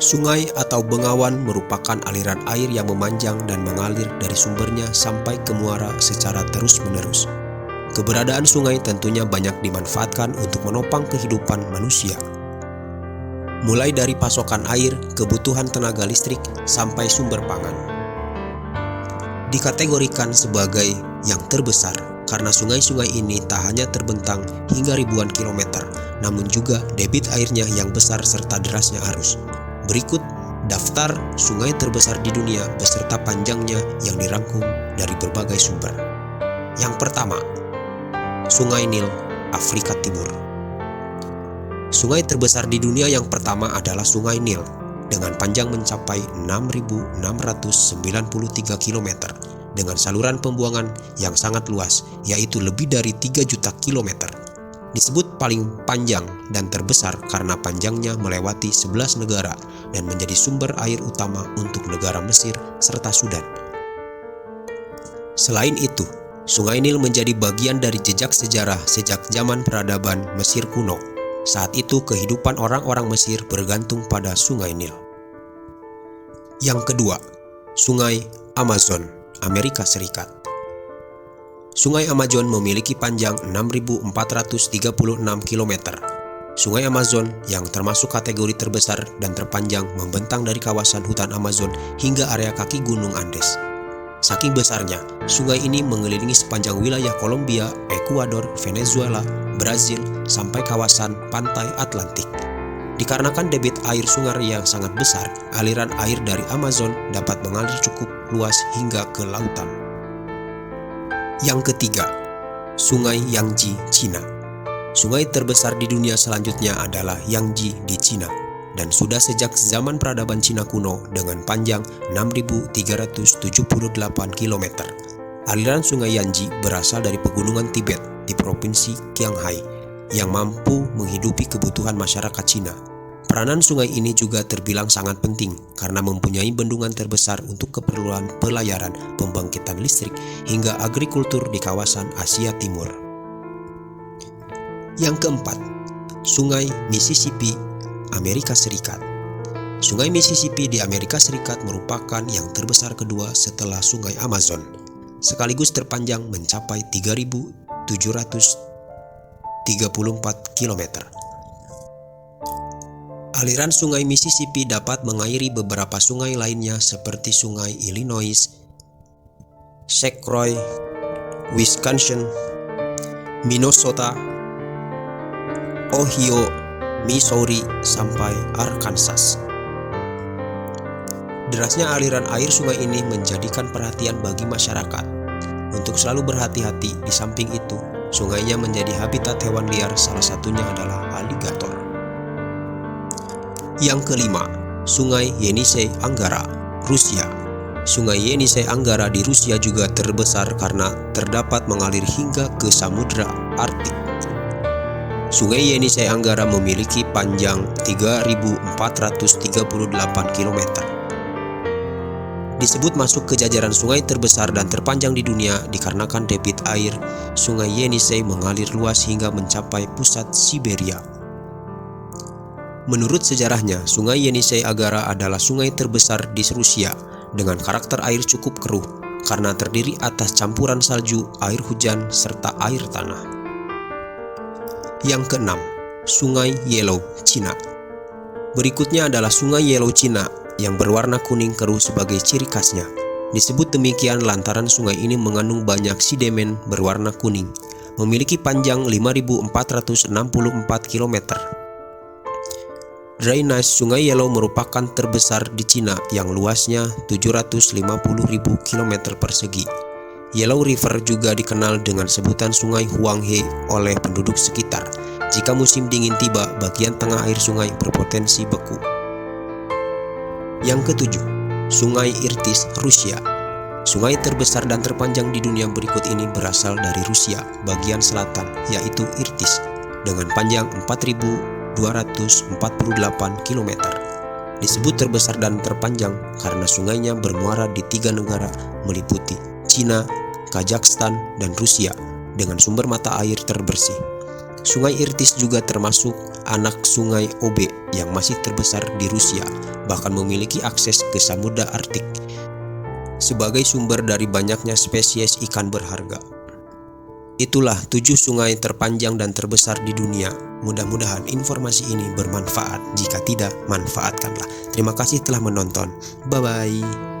Sungai atau bengawan merupakan aliran air yang memanjang dan mengalir dari sumbernya sampai ke muara secara terus-menerus. Keberadaan sungai tentunya banyak dimanfaatkan untuk menopang kehidupan manusia. Mulai dari pasokan air, kebutuhan tenaga listrik, sampai sumber pangan. Dikategorikan sebagai yang terbesar karena sungai-sungai ini tak hanya terbentang hingga ribuan kilometer, namun juga debit airnya yang besar serta derasnya arus. Berikut daftar sungai terbesar di dunia beserta panjangnya yang dirangkum dari berbagai sumber. Yang pertama, Sungai Nil, Afrika Timur. Sungai terbesar di dunia yang pertama adalah Sungai Nil dengan panjang mencapai 6.693 km dengan saluran pembuangan yang sangat luas, yaitu lebih dari 3 juta kilometer. Disebut paling panjang dan terbesar karena panjangnya melewati 11 negara dan menjadi sumber air utama untuk negara Mesir serta Sudan. Selain itu, Sungai Nil menjadi bagian dari jejak sejarah sejak zaman peradaban Mesir kuno. Saat itu kehidupan orang-orang Mesir bergantung pada Sungai Nil. Yang kedua, Sungai Amazon, Amerika Serikat. Sungai Amazon memiliki panjang 6.436 km. Sungai Amazon yang termasuk kategori terbesar dan terpanjang membentang dari kawasan hutan Amazon hingga area kaki Gunung Andes. Saking besarnya, sungai ini mengelilingi sepanjang wilayah Kolombia, Ekuador, Venezuela, Brazil, sampai kawasan pantai Atlantik. Dikarenakan debit air sungai yang sangat besar, aliran air dari Amazon dapat mengalir cukup luas hingga ke lautan. Yang ketiga, Sungai Yangtze, Cina. Sungai terbesar di dunia selanjutnya adalah Yangtze di Cina dan sudah sejak zaman peradaban Cina kuno dengan panjang 6.378 km. Aliran Sungai Yangtze berasal dari pegunungan Tibet di Provinsi Qinghai yang mampu menghidupi kebutuhan masyarakat Cina. Peranan sungai ini juga terbilang sangat penting karena mempunyai bendungan terbesar untuk keperluan pelayaran, pembangkitan listrik, hingga agrikultur di kawasan Asia Timur. Yang keempat, Sungai Mississippi, Amerika Serikat. Sungai Mississippi di Amerika Serikat merupakan yang terbesar kedua setelah Sungai Amazon, sekaligus terpanjang mencapai 3.734 km. Aliran Sungai Mississippi dapat mengairi beberapa sungai lainnya seperti Sungai Illinois, St. Croix, Wisconsin, Minnesota, Ohio, Missouri, sampai Arkansas. Derasnya aliran air sungai ini menjadikan perhatian bagi masyarakat untuk selalu berhati-hati. Di samping itu, sungainya menjadi habitat hewan liar, salah satunya adalah aligator. Yang kelima, Sungai Yenisei Anggara, Rusia. Sungai Yenisei Anggara di Rusia juga terbesar karena terdapat mengalir hingga ke Samudra Arktik. Sungai Yenisei Anggara memiliki panjang 3.438 km. Disebut masuk ke jajaran sungai terbesar dan terpanjang di dunia dikarenakan debit air Sungai Yenisei mengalir luas hingga mencapai pusat Siberia. Menurut sejarahnya, Sungai Yenisei Anggara adalah sungai terbesar di Rusia dengan karakter air cukup keruh karena terdiri atas campuran salju, air hujan, serta air tanah. Yang keenam, Sungai Yellow, Cina. Berikutnya adalah Sungai Yellow Cina yang berwarna kuning keruh sebagai ciri khasnya. Disebut demikian lantaran sungai ini mengandung banyak sedimen berwarna kuning, memiliki panjang 5.464 km. Drainase Sungai Yellow merupakan terbesar di Cina yang luasnya 750.000 km persegi. Yellow River juga dikenal dengan sebutan Sungai Huanghe oleh penduduk sekitar. Jika musim dingin tiba, bagian tengah air sungai berpotensi beku. Yang ketujuh, Sungai Irtis, Rusia. Sungai terbesar dan terpanjang di dunia berikut ini berasal dari Rusia bagian selatan, yaitu Irtis, dengan panjang 4.248 km. Disebut terbesar dan terpanjang karena sungainya bermuara di 3 negara meliputi Cina, Kazakhstan, dan Rusia dengan sumber mata air terbersih. Sungai Irtis juga termasuk anak sungai Obe yang masih terbesar di Rusia, bahkan memiliki akses ke Samudra Arktik sebagai sumber dari banyaknya spesies ikan berharga. Itulah 7 sungai terpanjang dan terbesar di dunia. Mudah-mudahan informasi ini bermanfaat. Jika tidak, manfaatkanlah. Terima kasih telah menonton. Bye-bye.